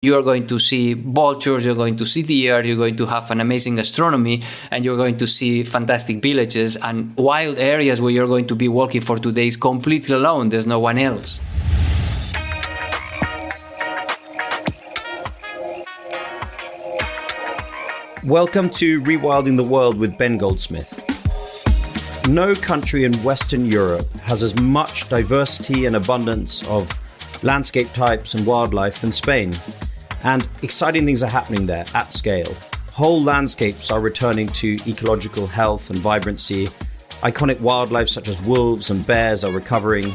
You are going to see vultures, you're going to see deer, you're going to have an amazing gastronomy, and you're going to see fantastic villages and wild areas where you're going to be walking for 2 days completely alone. There's no one else. Welcome to Rewilding the World with Ben Goldsmith. No country in Western Europe has as much diversity and abundance of landscape types and wildlife than Spain. And exciting things are happening there at scale. Whole landscapes are returning to ecological health and vibrancy. Iconic wildlife such as wolves and bears are recovering.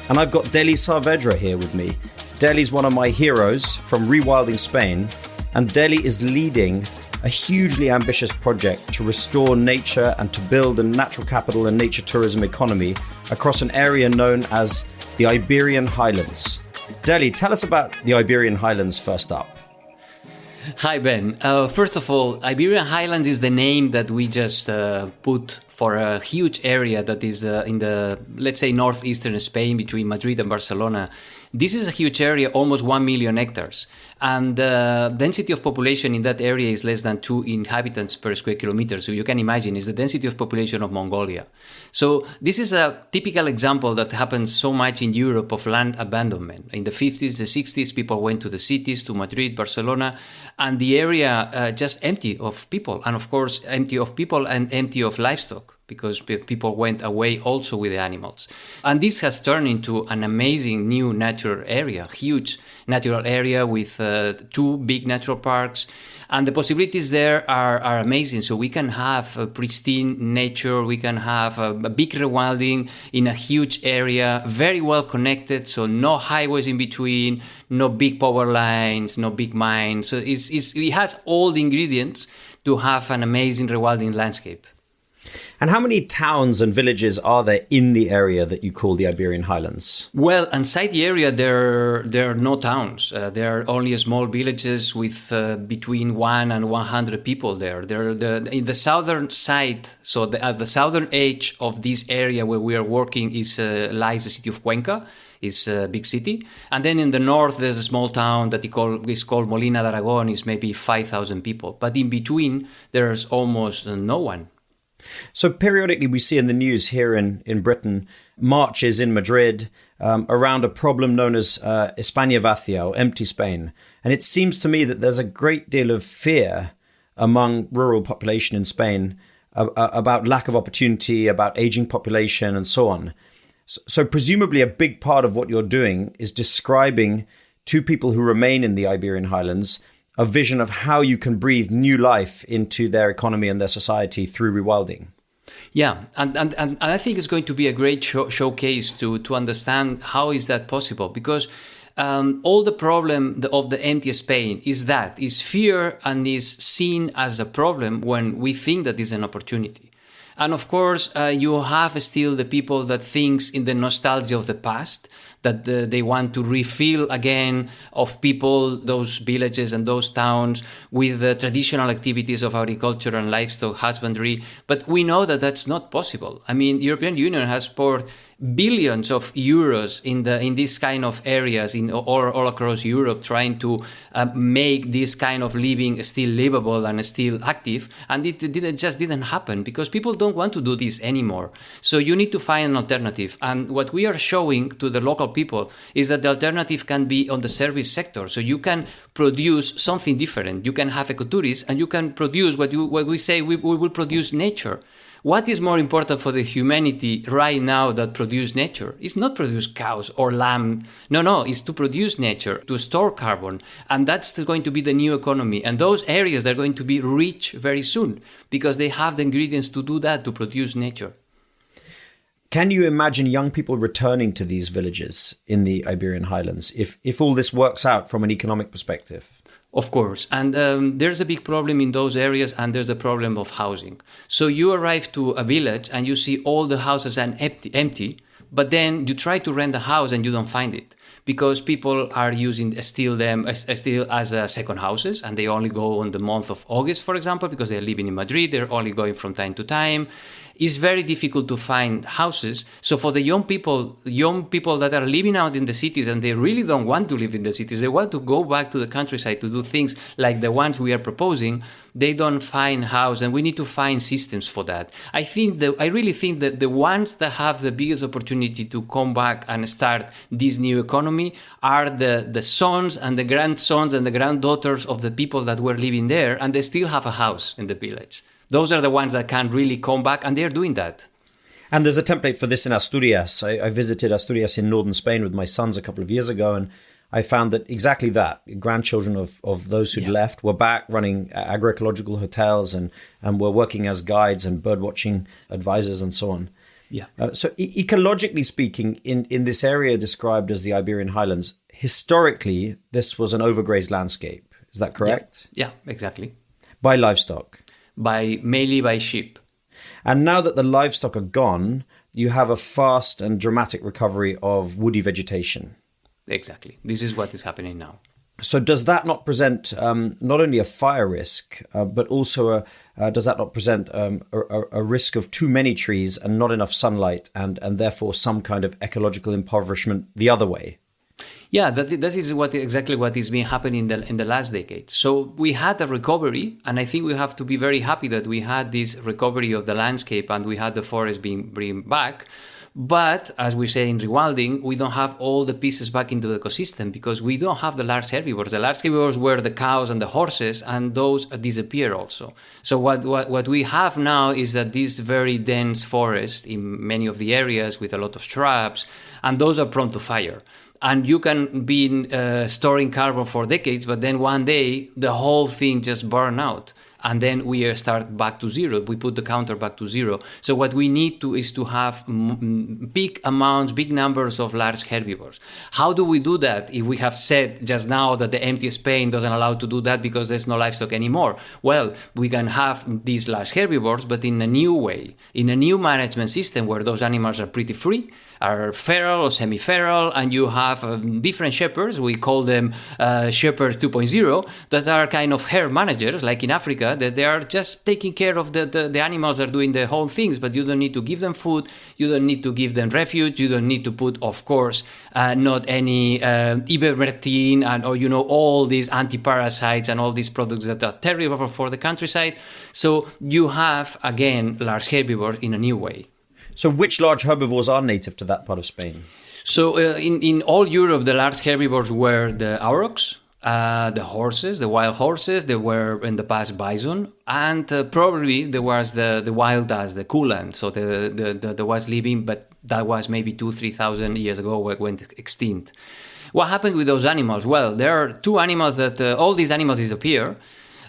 And I've got Deli Saavedra here with me. Deli's one of my heroes from Rewilding Spain. And Deli is leading a hugely ambitious project to restore nature and to build a natural capital and nature tourism economy across an area known as the Iberian Highlands. Deli, tell us about the Iberian Highlands first up. Hi, Ben. First of all, Iberian Highlands is the name that we just put for a huge area that is in the, let's say, northeastern Spain between Madrid and Barcelona. This is a huge area, almost 1 million hectares. And the density of population in that area is less than 2 inhabitants per square kilometer. So you can imagine it's the density of population of Mongolia. So this is a typical example that happens so much in Europe of land abandonment. In the 50s, the 60s, people went to the cities, to Madrid, Barcelona, and the area just empty of people. And of course, empty of people and empty of livestock, because people went away also with the animals. And this has turned into an amazing new natural area, huge natural area with 2 big natural parks. And the possibilities there are amazing. So we can have a pristine nature, we can have a big rewilding in a huge area, very well connected, so no highways in between, no big power lines, no big mines. So it has all the ingredients to have an amazing rewilding landscape. And how many towns and villages are there in the area that you call the Iberian Highlands? Well, inside the area, there are no towns. There are only small villages with between 1 and 100 people there. In the southern side, so at the southern edge of this area where we are working lies the city of Cuenca. Is a big city. And then in the north, there's a small town that is called Molina de Aragón. It's maybe 5,000 people. But in between, there's almost no one. So periodically we see in the news here in Britain, marches in Madrid around a problem known as España vacía, or empty Spain. And it seems to me that there's a great deal of fear among rural population in Spain about lack of opportunity, about aging population and so on. So presumably a big part of what you're doing is describing to people who remain in the Iberian Highlands a vision of how you can breathe new life into their economy and their society through rewilding. Yeah, and I think it's going to be a great showcase to understand how is that possible, because all the problem of the empty Spain is fear, and is seen as a problem when we think that is an opportunity. And of course, you have still the people that thinks in the nostalgia of the past, that they want to refill again of people, those villages and those towns with the traditional activities of agriculture and livestock husbandry. But we know that that's not possible. I mean, the European Union has poured billions of euros in these kind of areas all across Europe, trying to make this kind of living still livable and still active, and it didn't happen because people don't want to do this anymore. So you need to find an alternative, and what we are showing to the local people is that the alternative can be on the service sector. So you can produce something different. You can have ecotourism, and you can produce what we say we will produce nature. What is more important for the humanity right now that produce nature? It's not produce cows or lamb. No, it's to produce nature, to store carbon. And that's going to be the new economy. And those areas, they're going to be rich very soon because they have the ingredients to do that, to produce nature. Can you imagine young people returning to these villages in the Iberian Highlands if all this works out from an economic perspective? Of course. And there's a big problem in those areas, and there's a problem of housing. So you arrive to a village and you see all the houses are empty, but then you try to rent a house and you don't find it because people are using still as second houses, and they only go on the month of August, for example, because they're living in Madrid. They're only going from time to time. it's very difficult to find houses. So for the young people that are living out in the cities and they really don't want to live in the cities, they want to go back to the countryside to do things like the ones we are proposing, they don't find house, and we need to find systems for that. I really think that the ones that have the biggest opportunity to come back and start this new economy are the sons and the grandsons and the granddaughters of the people that were living there, and they still have a house in the village. Those are the ones that can really come back, and they're doing that. And there's a template for this in Asturias. I visited Asturias in northern Spain with my sons a couple of years ago, and I found that exactly that. Grandchildren of those who'd left were back running agroecological hotels and were working as guides and birdwatching advisors and so on. Yeah. So ecologically speaking, in this area described as the Iberian Highlands, historically, this was an overgrazed landscape. Is that correct? Yeah, exactly. By livestock? Mainly by sheep. And now that the livestock are gone, you have a fast and dramatic recovery of woody vegetation. Exactly. This is what is happening now. So does that not present not only a fire risk, but also does that not present a risk of too many trees and not enough sunlight and therefore some kind of ecological impoverishment the other way? Yeah, this is exactly what is been happening in the last decade. So we had a recovery, and I think we have to be very happy that we had this recovery of the landscape and we had the forest being bring back. But as we say in rewilding, we don't have all the pieces back into the ecosystem because we don't have the large herbivores. The large herbivores were the cows and the horses, and those disappear also. So what we have now is that this very dense forest in many of the areas with a lot of shrubs, and those are prone to fire. And you can be storing carbon for decades, but then one day the whole thing just burn out. And then we start back to zero. We put the counter back to zero. So what we need is to have big amounts, big numbers of large herbivores. How do we do that if we have said just now that the empty Spain doesn't allow to do that because there's no livestock anymore? Well, we can have these large herbivores, but in a new way, in a new management system where those animals are pretty free, are feral or semi-feral, and you have different shepherds. We call them shepherds 2.0 that are kind of herd managers, like in Africa, that they are just taking care of the animals, are doing the whole things, but you don't need to give them food, you don't need to give them refuge, you don't need to put, of course, not any ivermectin and all these anti-parasites and all these products that are terrible for the countryside. So you have, again, large herbivores in a new way. So which large herbivores are native to that part of Spain? So in all Europe, the large herbivores were the aurochs, the horses, the wild horses. There were in the past bison, and probably there was the wild ass, the kulan. So the was living, but that was maybe 2,000-3,000 years ago when it went extinct. What happened with those animals? Well, there are two animals that all these animals disappear.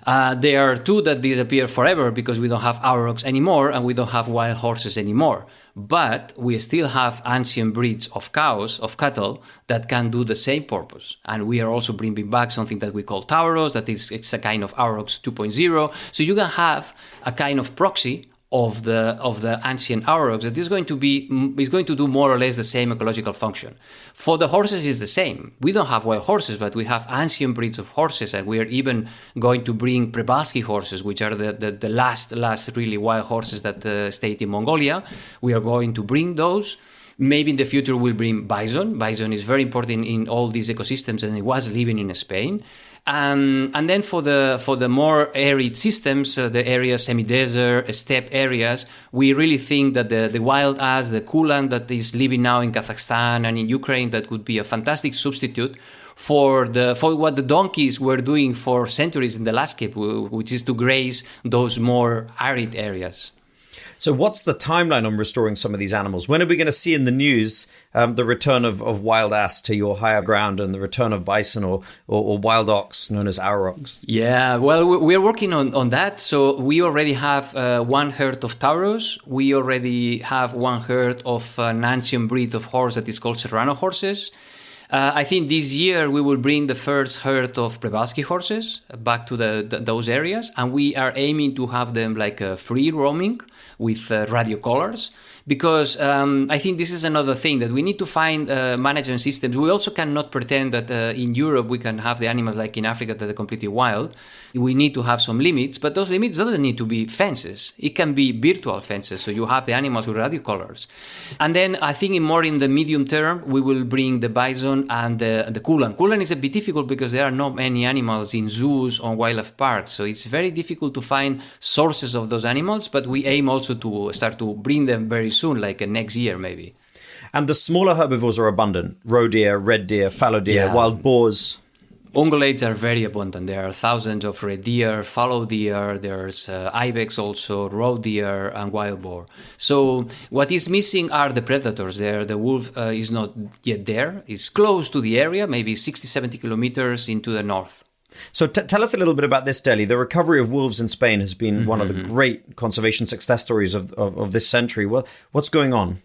There are two that disappear forever because we don't have aurochs anymore and we don't have wild horses anymore. But we still have ancient breeds of cows, of cattle, that can do the same purpose. And we are also bringing back something that we call tauros, it's a kind of aurochs 2.0. So you can have a kind of proxy of the ancient aurochs that is going to do more or less the same ecological function. For the horses, is the same. We don't have wild horses, but we have ancient breeds of horses, and we are even going to bring Przevalskie horses, which are the last really wild horses that stayed in Mongolia. We are going to bring those. Maybe in the future we'll bring bison. Bison is very important in all these ecosystems, and it was living in Spain. And then for the more arid systems, the areas, semi-desert, steppe areas, we really think that the wild ass, the kulan that is living now in Kazakhstan and in Ukraine, that would be a fantastic substitute for what the donkeys were doing for centuries in the landscape, which is to graze those more arid areas. So what's the timeline on restoring some of these animals? When are we going to see in the news the return of wild ass to your higher ground and the return of bison or wild ox known as aurochs? Yeah, well, we're working on that. So we already have one herd of tauros. We already have one herd of an ancient breed of horse that is called Serrano horses. I think this year we will bring the first herd of Przewalski horses back to those areas, and we are aiming to have them like free roaming with radio collars, because I think this is another thing that we need to find management systems. We also cannot pretend that in Europe we can have the animals like in Africa that are completely wild. We need to have some limits, but those limits don't need to be fences. It can be virtual fences, so you have the animals with radio collars. And then I think in the medium term, we will bring the bison and the kulan. Kulan is a bit difficult because there are not many animals in zoos or wildlife parks, so it's very difficult to find sources of those animals, but we aim also to start to bring them very soon, like next year maybe. And the smaller herbivores are abundant. Roe deer, red deer, fallow deer, wild boars. Ungulates are very abundant. There are thousands of red deer, fallow deer, there's ibex also, roe deer, and wild boar. So what is missing are the predators there. The wolf is not yet there. It's close to the area, maybe 60, 70 kilometers into the north. So tell us a little bit about this, Deli. The recovery of wolves in Spain has been one of the great conservation success stories of this century. What's going on?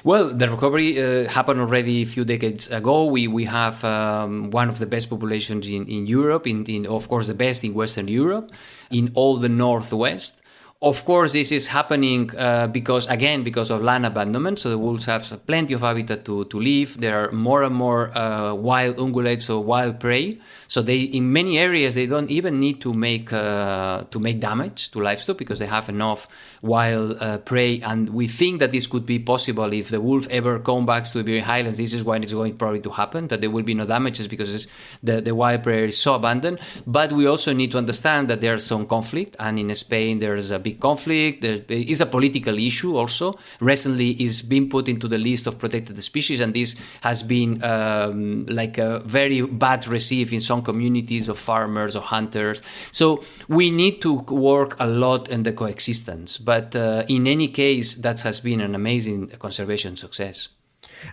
Well, the recovery happened already a few decades ago. We have one of the best populations in Europe, in of course the best in Western Europe, in all the Northwest. Of course, this is happening because of land abandonment. So the wolves have plenty of habitat to live. There are more and more wild ungulates, so wild prey. So they, in many areas, they don't even need to make damage to livestock because they have enough wild prey. And we think that this could be possible if the wolf ever comes back to the Iberian Highlands. This is when it's going probably to happen, that there will be no damages because the wild prey is so abundant. But we also need to understand that there's some conflict, and in Spain there's a big conflict. There is a political issue also. Recently, it's been put into the list of protected species, and this has been very bad received in some communities of farmers or hunters. So we need to work a lot in the coexistence. But in any case, that has been an amazing conservation success.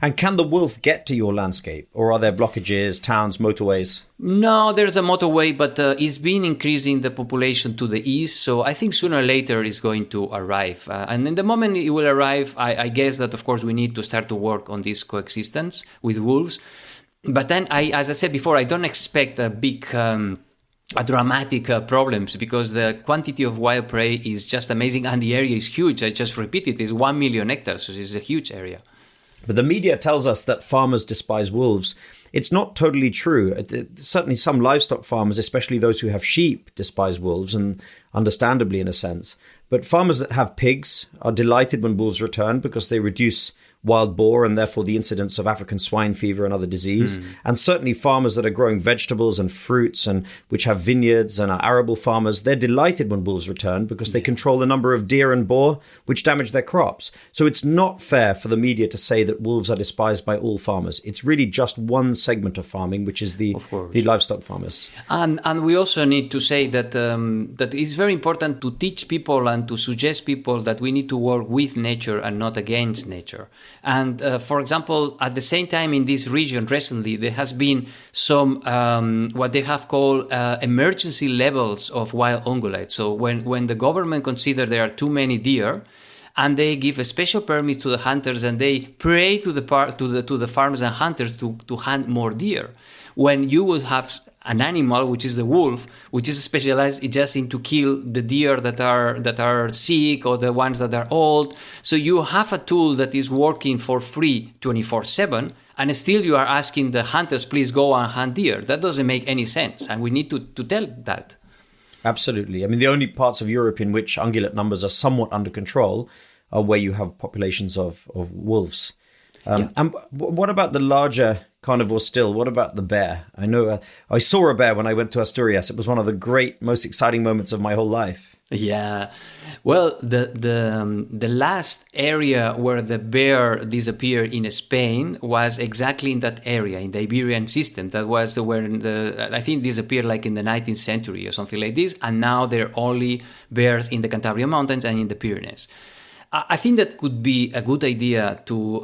And can the wolf get to your landscape, or are there blockages, towns, motorways? No, there's a motorway, but it's been increasing the population to the east. So I think sooner or later it's going to arrive. And in the moment it will arrive, I guess that, of course, we need to start to work on this coexistence with wolves. But then, as I said before, I don't expect a big... dramatic problems, because the quantity of wild prey is just amazing and the area is huge. I just repeat it, it's 1 million hectares, so it's a huge area. But the media tells us that farmers despise wolves. It's not totally true. Certainly some livestock farmers, especially those who have sheep, despise wolves, and understandably in a sense. But farmers that have pigs are delighted when wolves return because they reduce wild boar and therefore the incidence of African swine fever and other disease. And certainly farmers that are growing vegetables and fruits and which have vineyards and are arable farmers, they're delighted when wolves return because they control the number of deer and boar which damage their crops. So it's not fair for the media to say that wolves are despised by all farmers. It's really just one segment of farming, which is the livestock farmers. And we also need to say that that it's very important to teach people and to suggest people that we need to work with nature and not against nature. And for example, at the same time in this region recently, there has been some what they have called emergency levels of wild ungulates. So when the government considers there are too many deer, and they give a special permit to the hunters, and they pray to the farmers and hunters to hunt more deer. When you will have an animal, which is the wolf, which is specialized just in to kill the deer that are sick or the ones that are old. So you have a tool that is working for free 24/7, and still you are asking the hunters, please go and hunt deer. That doesn't make any sense, and we need to tell that. Absolutely. I mean, the only parts of Europe in which ungulate numbers are somewhat under control are where you have populations of wolves. And what about the larger carnivores still? What about the bear? I know I saw a bear when I went to Asturias. It was one of the great, most exciting moments of my whole life. Yeah. Well, the last area where the bear disappeared in Spain was exactly in that area, in the Iberian system. That was where I think disappeared like in the 19th century or something like this. And now there are only bears in the Cantabrian Mountains and in the Pyrenees. I think that could be a good idea to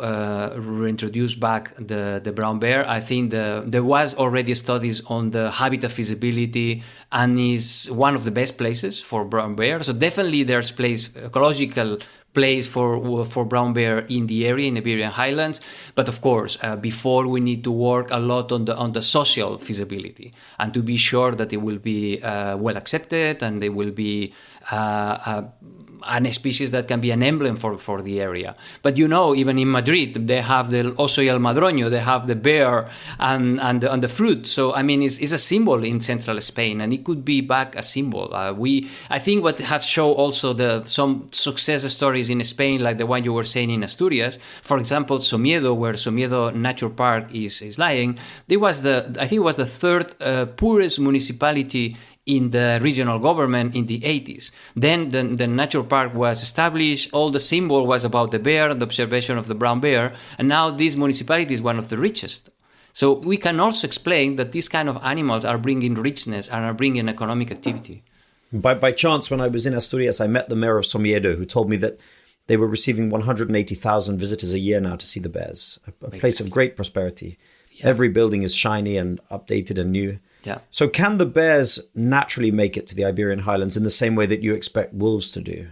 reintroduce back the brown bear. I think there was already studies on the habitat feasibility, and is one of the best places for brown bear. So definitely there's ecological place for brown bear in the area in Iberian Highlands. But of course, before we need to work a lot on the social feasibility and to be sure that it will be well accepted and they will be a species that can be an emblem for the area. But even in Madrid, they have the oso y el madroño, they have the bear and the fruit. So it's a symbol in central Spain, and it could be back a symbol. I think what have shown also some success stories in Spain, like the one you were saying in Asturias. For example, Somiedo, where Somiedo Nature Park is lying, I think it was the third poorest municipality in the regional government in the 80s. Then the nature park was established, all the symbol was about the bear, the observation of the brown bear, and now this municipality is one of the richest. So we can also explain that these kind of animals are bringing richness and are bringing economic activity. By chance, when I was in Asturias, I met the mayor of Somiedo, who told me that they were receiving 180,000 visitors a year now to see the bears, a place of great prosperity. Yeah. Every building is shiny and updated and new. Yeah. So can the bears naturally make it to the Iberian Highlands in the same way that you expect wolves to do?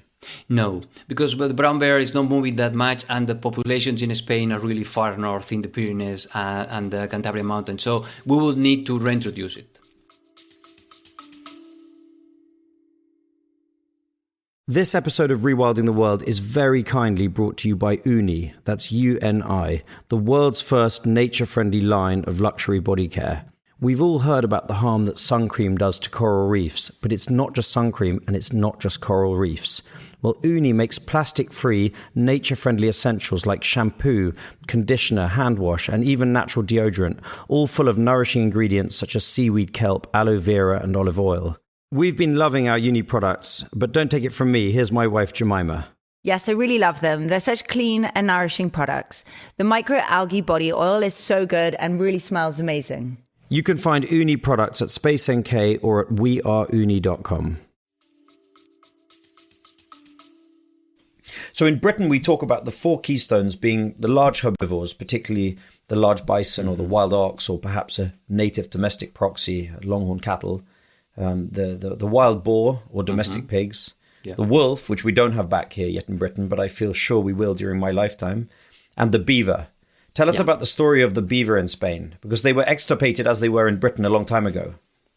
No, because the brown bear is not moving that much, and the populations in Spain are really far north in the Pyrenees and the Cantabrian Mountains. So we will need to reintroduce it. This episode of Rewilding the World is very kindly brought to you by Uni, that's UNI, the world's first nature-friendly line of luxury body care. We've all heard about the harm that sun cream does to coral reefs, but it's not just sun cream and it's not just coral reefs. Well, Uni makes plastic-free, nature-friendly essentials like shampoo, conditioner, hand wash, and even natural deodorant, all full of nourishing ingredients such as seaweed kelp, aloe vera, and olive oil. We've been loving our Uni products, but don't take it from me. Here's my wife, Jemima. Yes, I really love them. They're such clean and nourishing products. The microalgae body oil is so good and really smells amazing. You can find Uni products at Space NK or at weareuni.com. So in Britain, we talk about the four keystones being the large herbivores, particularly the large bison or the wild ox, or perhaps a native domestic proxy, longhorn cattle, the wild boar or domestic pigs, the wolf, which we don't have back here yet in Britain, but I feel sure we will during my lifetime, and the beaver. Tell us about the story of the beaver in Spain, because they were extirpated as they were in Britain a long time ago.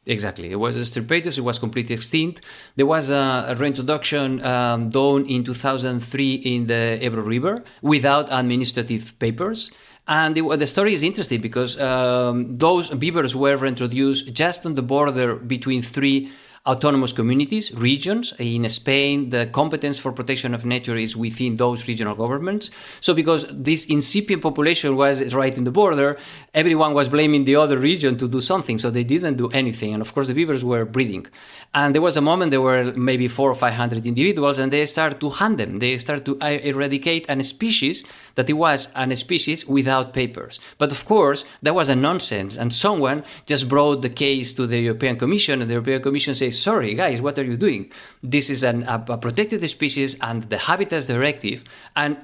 Exactly. It was extirpated, it was completely extinct. There was a reintroduction done in 2003 in the Ebro River without administrative papers. And the story is interesting because those beavers were reintroduced just on the border between three autonomous communities, regions. In Spain, the competence for protection of nature is within those regional governments. So because this incipient population was right in the border, everyone was blaming the other region to do something. So they didn't do anything. And of course, the beavers were breeding. And there was a moment there were maybe 400 or 500 individuals, and they started to hunt them. They started to eradicate a species that it was a species without papers. But of course, that was a nonsense. And someone just brought the case to the European Commission, and the European Commission says, sorry, guys, what are you doing? This is a protected species and the Habitats Directive, and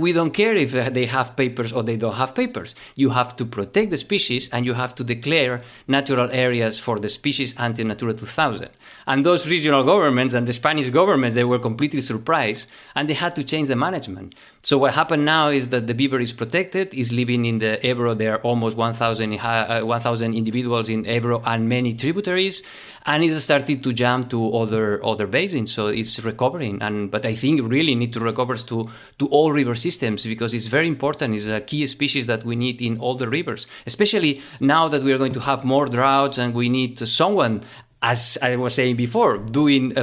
we don't care if they have papers or they don't have papers. You have to protect the species, and you have to declare natural areas for the species until Natura 2000. And those regional governments and the Spanish governments, they were completely surprised, and they had to change the management. So what happened now is that the beaver is protected, is living in the Ebro. There are almost 1,000 individuals in Ebro and many tributaries, and it's started to jump to other basins. So it's recovering, but I think really need to recover to all river systems, because it's very important. It's a key species that we need in all the rivers, especially now that we are going to have more droughts, and we need someone, as I was saying before, building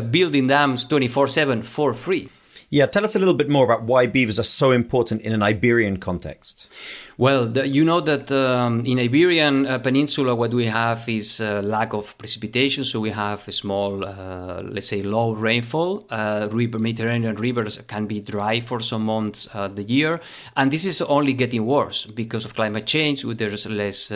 dams 24/7 for free. Yeah, tell us a little bit more about why beavers are so important in an Iberian context. Well, you know that in Iberian Peninsula, what we have is lack of precipitation. So we have a small, let's say, low rainfall. Mediterranean rivers can be dry for some months the year. And this is only getting worse because of climate change. There's less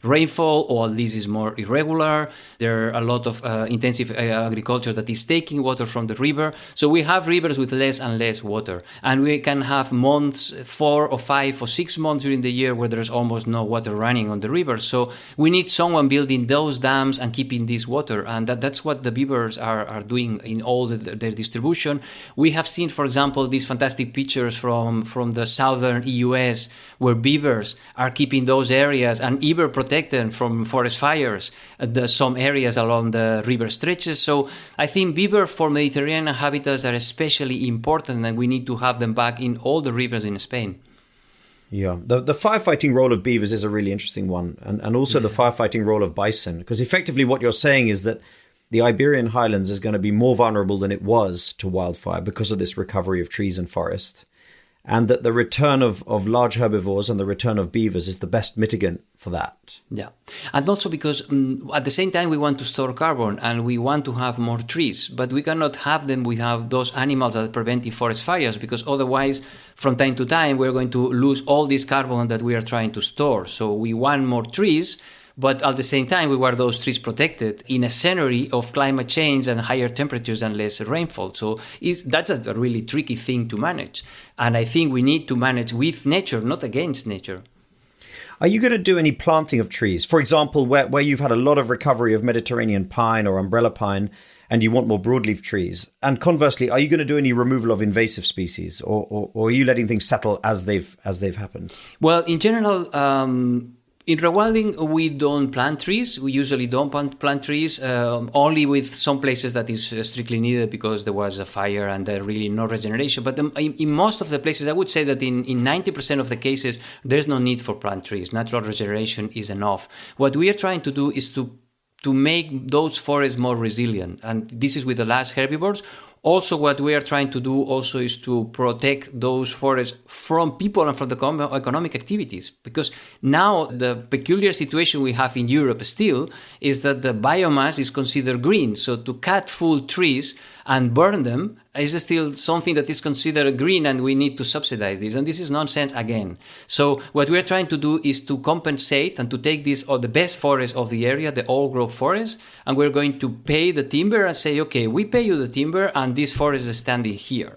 rainfall, or this is more irregular. There are a lot of intensive agriculture that is taking water from the river. So we have rivers with less and less water. And we can have months, 4 or 5 or 6 months during the year where there's almost no water running on the river. So we need someone building those dams and keeping this water. And that's what the beavers are doing in all their distribution. We have seen, for example, these fantastic pictures from the southern US where beavers are keeping those areas and even protecting from forest fires some areas along the river stretches. So I think beaver for Mediterranean habitats are especially important, and we need to have them back in all the rivers in Spain. Yeah, the firefighting role of beavers is a really interesting one, and also the firefighting role of bison, because effectively what you're saying is that the Iberian Highlands is going to be more vulnerable than it was to wildfire because of this recovery of trees and forest, and that the return of large herbivores and the return of beavers is the best mitigant for that. Yeah, and also because at the same time we want to store carbon and we want to have more trees, but we cannot have them without those animals that are preventing forest fires, because otherwise from time to time we're going to lose all this carbon that we are trying to store. So we want more trees, but at the same time, we want those trees protected in a scenario of climate change and higher temperatures and less rainfall. So that's a really tricky thing to manage. And I think we need to manage with nature, not against nature. Are you going to do any planting of trees? For example, where you've had a lot of recovery of Mediterranean pine or umbrella pine, and you want more broadleaf trees? And conversely, are you going to do any removal of invasive species, or are you letting things settle as they've happened? Well, in general, in rewilding, we don't plant trees. We usually don't plant trees, only with some places that is strictly needed because there was a fire and there really no regeneration. But in most of the places, I would say that in 90% of the cases, there's no need for plant trees. Natural regeneration is enough. What we are trying to do is to make those forests more resilient. And this is with the large herbivores. Also, what we are trying to do also is to protect those forests from people and from the economic activities. Because now the peculiar situation we have in Europe still is that the biomass is considered green. So to cut full trees and burn them is still something that is considered green, and we need to subsidize this. And this is nonsense again. So what we are trying to do is to compensate and to take this, or the best forest of the area, the old growth forest, and we're going to pay the timber and say, okay, we pay you the timber and this forest is standing here.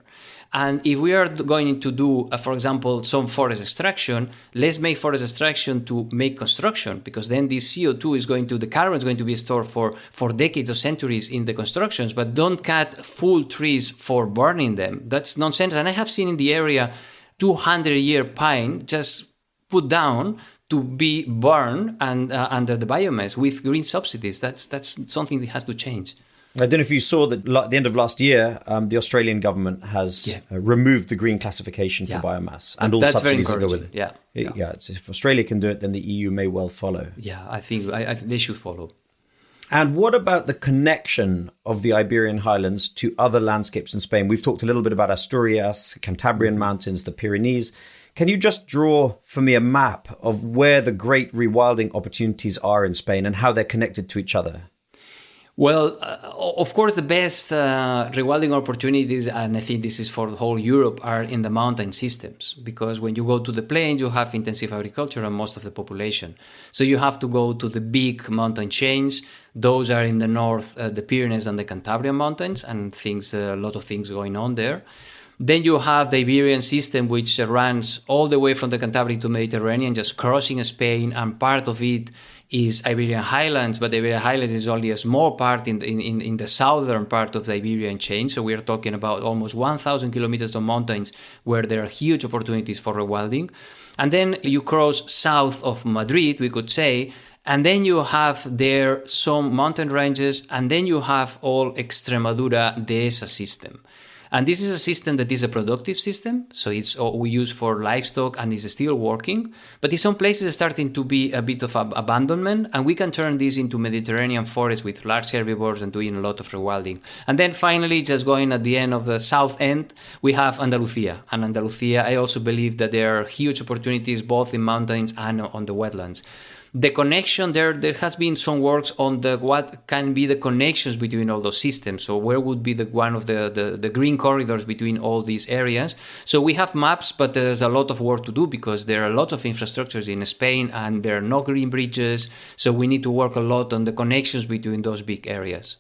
And if we are going to do, for example, some forest extraction, let's make forest extraction to make construction, because then this CO2 is the carbon is going to be stored for decades or centuries in the constructions, but don't cut full trees for burning them. That's nonsense. And I have seen in the area 200-year pine just put down to be burned and under the biomass with green subsidies. That's something that has to change. I don't know if you saw that at the end of last year, the Australian government has removed the green classification for biomass and all that's subsidies that go with it. Yeah. If Australia can do it, then the EU may well follow. Yeah, I think they should follow. And what about the connection of the Iberian Highlands to other landscapes in Spain? We've talked a little bit about Asturias, Cantabrian Mountains, the Pyrenees. Can you just draw for me a map of where the great rewilding opportunities are in Spain and how they're connected to each other? Well, of course, the best rewilding opportunities, and I think this is for the whole Europe, are in the mountain systems. Because when you go to the plains, you have intensive agriculture and most of the population. So you have to go to the big mountain chains. Those are in the north, the Pyrenees and the Cantabrian Mountains, and a lot of things going on there. Then you have the Iberian system, which runs all the way from the Cantabric to Mediterranean, just crossing Spain, and part of it is Iberian Highlands, but the Iberian Highlands is only a small part in the southern part of the Iberian chain. So we are talking about almost 1,000 kilometers of mountains where there are huge opportunities for rewilding. And then you cross south of Madrid, we could say, and then you have there some mountain ranges, and then you have all Extremadura Dehesa system. And this is a system that is a productive system, so it's we use for livestock and is still working. But in some places, it's starting to be a bit of abandonment, and we can turn this into Mediterranean forests with large herbivores and doing a lot of rewilding. And then finally, just going at the end of the south end, we have Andalusia. And Andalusia, I also believe that there are huge opportunities both in mountains and on the wetlands. The connection there has been some works on what can be the connections between all those systems. So where would be one of the green corridors between all these areas? So we have maps, but there's a lot of work to do because there are lots of infrastructures in Spain and there are no green bridges. So we need to work a lot on the connections between those big areas.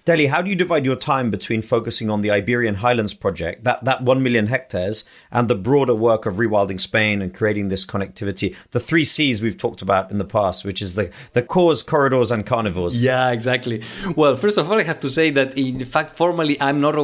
Deli, how do you divide your time between focusing on the Iberian Highlands project, that 1 million hectares, and the broader work of rewilding Spain and creating this connectivity? The 3 C's we've talked about in the past, which is the cores, corridors, and carnivores. Yeah, exactly. Well, first of all, I have to say that in fact, formally, I'm not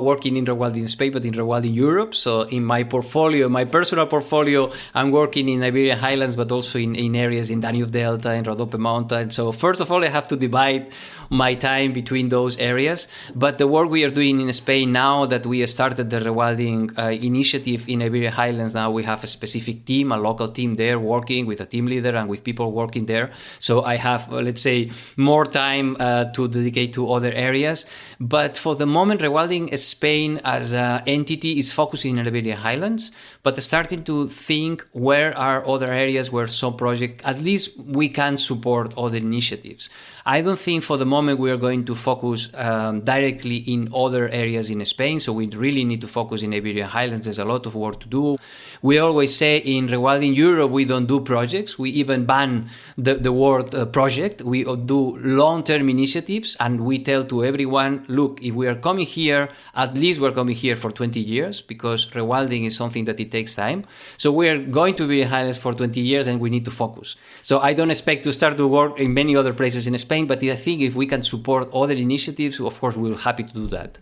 working in rewilding Spain, but in rewilding Europe. So in my portfolio, my personal portfolio, I'm working in Iberian Highlands, but also in areas in Danube Delta, in Rhodope Mountain. So first of all, I have to divide my time between those areas. But the work we are doing in Spain now that we started the rewilding initiative in Iberian Highlands, now we have a specific team, a local team there working with a team leader and with people working there. So I have, let's say, more time to dedicate to other areas. But for the moment, rewilding Spain as an entity is focusing on Iberian Highlands, but starting to think where are other areas where some project, at least we can support other initiatives. I don't think for the moment we are going to focus directly in other areas in Spain. So we really need to focus in Iberian Highlands. There's a lot of work to do. We always say in Rewilding Europe, we don't do projects. We even ban the word project. We do long-term initiatives, and we tell to everyone, look, if we are coming here, at least we're coming here for 20 years because rewilding is something that it takes time. So we're going to be in Highlands for 20 years and we need to focus. So I don't expect to start to work in many other places in Spain, but I think if we can support other initiatives, of course, we're happy to do that.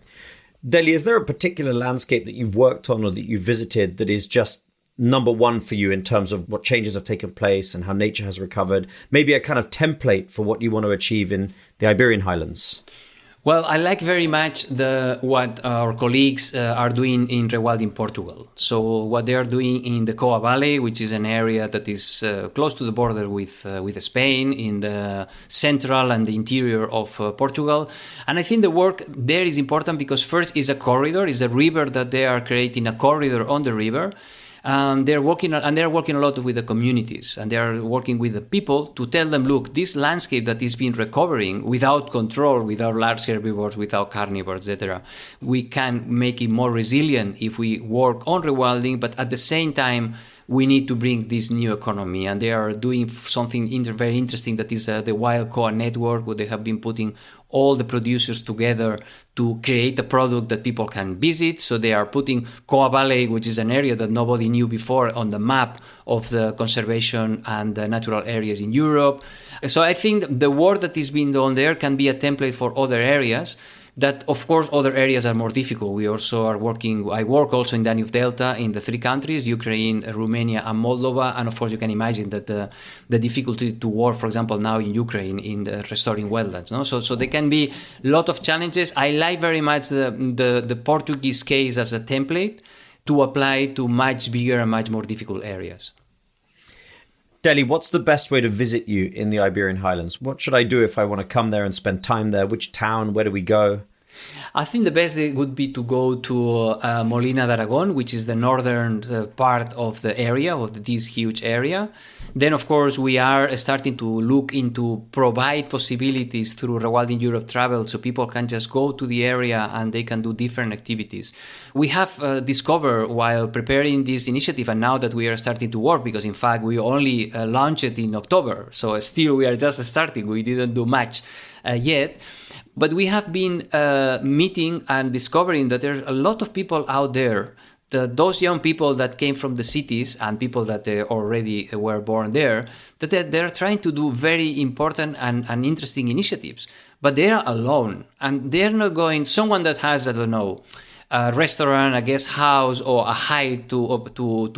Deli, is there a particular landscape that you've worked on or that you've visited that is just number one for you in terms of what changes have taken place and how nature has recovered? Maybe a kind of template for what you want to achieve in the Iberian Highlands? Well, I like very much what our colleagues are doing in rewilding Portugal. So what they are doing in the Coa Valley, which is an area that is close to the border with Spain, in the central and the interior of Portugal. And I think the work there is important because first is a corridor, is a river that they are creating a corridor on the river. They're working a lot with the communities, and they are working with the people to tell them, look, this landscape that is being recovering without control, without large herbivores, without carnivores, etc., we can make it more resilient if we work on rewilding, but at the same time, we need to bring this new economy. And they are doing something very interesting that is the Wild Coa Network, where they have been putting all the producers together to create a product that people can visit. So they are putting Coa Valley, which is an area that nobody knew before, on the map of the conservation and the natural areas in Europe. So I think the work that is being done there can be a template for other areas. That, of course, other areas are more difficult. We also are working, I work also in Danube Delta in the 3 countries, Ukraine, Romania, and Moldova. And of course, you can imagine that the difficulty to work, for example, now in Ukraine in the restoring wetlands. No? So there can be a lot of challenges. I like very much the Portuguese case as a template to apply to much bigger and much more difficult areas. Deli, what's the best way to visit you in the Iberian Highlands? What should I do if I want to come there and spend time there? Which town? Where do we go? I think the best would be to go to Molina de Aragón, which is the northern part of the area, of this huge area. Then, of course, we are starting to look into provide possibilities through Rewilding Europe Travel so people can just go to the area and they can do different activities. We have discovered while preparing this initiative, and now that we are starting to work, because in fact we only launched it in October, so still we are just starting, we didn't do much yet. But we have been meeting and discovering that there's a lot of people out there, those young people that came from the cities and people that already were born there, that they're trying to do very important and interesting initiatives. But they are alone, and they're not going, someone that has, I don't know, a restaurant, a guest house, or a hike to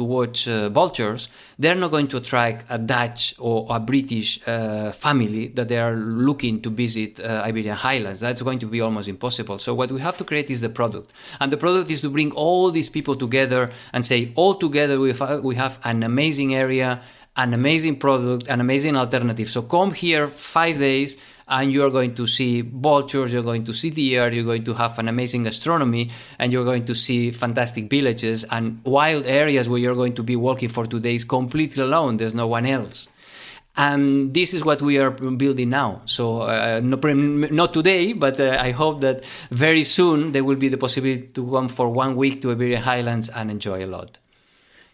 watch vultures, they're not going to attract a Dutch or a British family that they are looking to visit Iberian Highlands. That's going to be almost impossible. So what we have to create is the product. And the product is to bring all these people together and say, all together we have an amazing area, an amazing product, an amazing alternative. So come here 5 days, and you are going to see vultures, you're going to see deer, you're going to have an amazing gastronomy, and you're going to see fantastic villages and wild areas where you're going to be walking for 2 days completely alone. There's no one else. And this is what we are building now. So not today, but I hope that very soon there will be the possibility to come for 1 week to Iberian Highlands and enjoy a lot.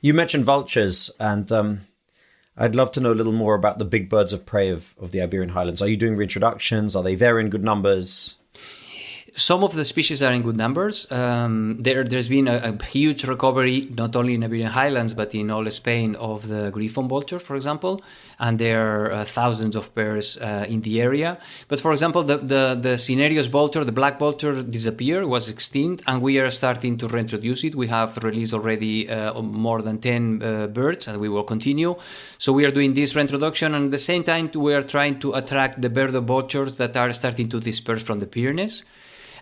You mentioned vultures, and I'd love to know a little more about the big birds of prey of the Iberian Highlands. Are you doing reintroductions? Are they there in good numbers? some of the species are in good numbers. There's been a huge recovery, not only in Iberian Highlands, but in all Spain, of the griffon vulture, for example. And there are thousands of pairs in the area. But for example, the cinereous vulture, the black vulture, disappeared, was extinct, and we are starting to reintroduce it. We have released already more than 10 birds, and we will continue. So we are doing this reintroduction, and at the same time, we are trying to attract the bird vultures that are starting to disperse from the Pyrenees.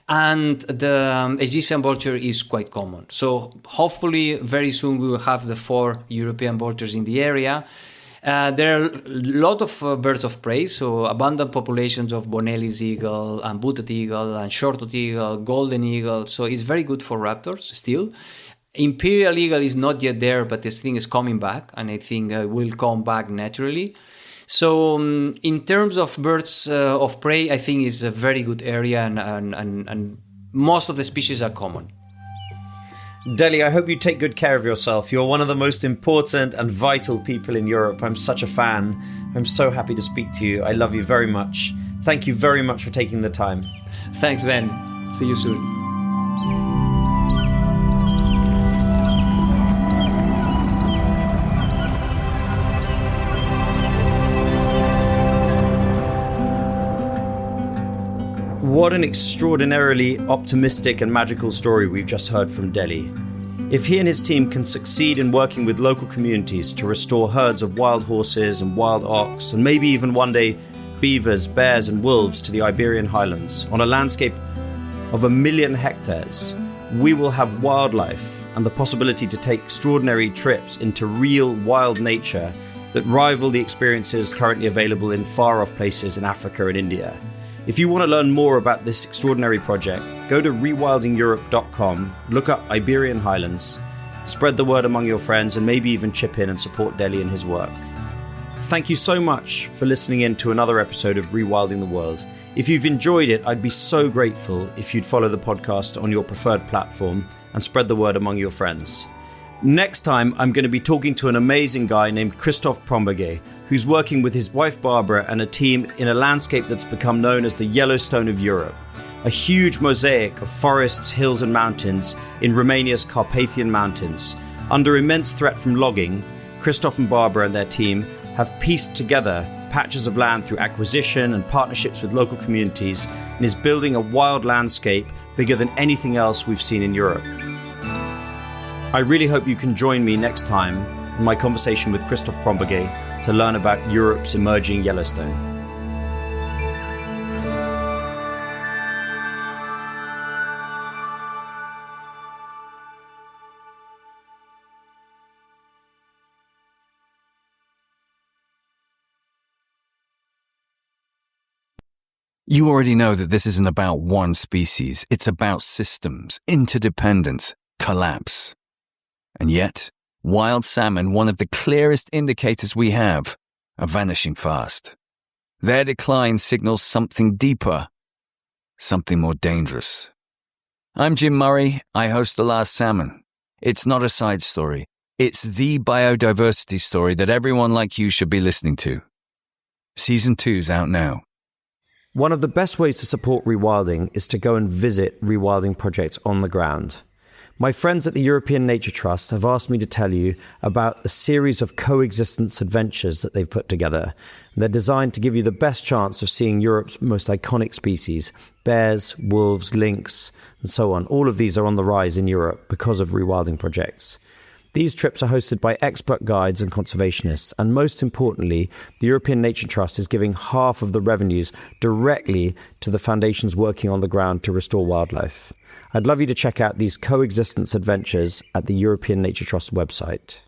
And the Egyptian vulture is quite common. So hopefully very soon we will have the 4 European vultures in the area. There are a lot of birds of prey, so abundant populations of Bonelli's eagle and booted eagle and short-toothed eagle, golden eagle. So it's very good for raptors still. Imperial eagle is not yet there, but this thing is coming back, and I think will come back naturally. So in terms of birds of prey, I think it's a very good area, and most of the species are common. Deli, I hope you take good care of yourself. You're one of the most important and vital people in Europe. I'm such a fan. I'm so happy to speak to you. I love you very much. Thank you very much for taking the time. Thanks, Ben. See you soon. What an extraordinarily optimistic and magical story we've just heard from Deli. If he and his team can succeed in working with local communities to restore herds of wild horses and wild ox, and maybe even one day beavers, bears and wolves to the Iberian Highlands on a landscape of 1 million hectares, we will have wildlife and the possibility to take extraordinary trips into real wild nature that rival the experiences currently available in far-off places in Africa and India. If you want to learn more about this extraordinary project, go to rewildingeurope.com, look up Iberian Highlands, spread the word among your friends, and maybe even chip in and support Deli and his work. Thank you so much for listening in to another episode of Rewilding the World. If you've enjoyed it, I'd be so grateful if you'd follow the podcast on your preferred platform and spread the word among your friends. Next time, I'm going to be talking to an amazing guy named Christophe Prombege, who's working with his wife Barbara and a team in a landscape that's become known as the Yellowstone of Europe, a huge mosaic of forests, hills and mountains in Romania's Carpathian Mountains. Under immense threat from logging, Christophe and Barbara and their team have pieced together patches of land through acquisition and partnerships with local communities, and is building a wild landscape bigger than anything else we've seen in Europe. I really hope you can join me next time in my conversation with Christophe Prombege to learn about Europe's emerging Yellowstone. You already know that this isn't about one species. It's about systems, interdependence, collapse. And yet, wild salmon, one of the clearest indicators we have, are vanishing fast. Their decline signals something deeper, something more dangerous. I'm Jim Murray. I host The Last Salmon. It's not a side story. It's the biodiversity story that everyone like you should be listening to. Season 2's out now. One of the best ways to support rewilding is to go and visit rewilding projects on the ground. My friends at the European Nature Trust have asked me to tell you about a series of coexistence adventures that they've put together. They're designed to give you the best chance of seeing Europe's most iconic species: bears, wolves, lynx, and so on. All of these are on the rise in Europe because of rewilding projects. These trips are hosted by expert guides and conservationists, and most importantly, the European Nature Trust is giving half of the revenues directly to the foundations working on the ground to restore wildlife. I'd love you to check out these coexistence adventures at the European Nature Trust website.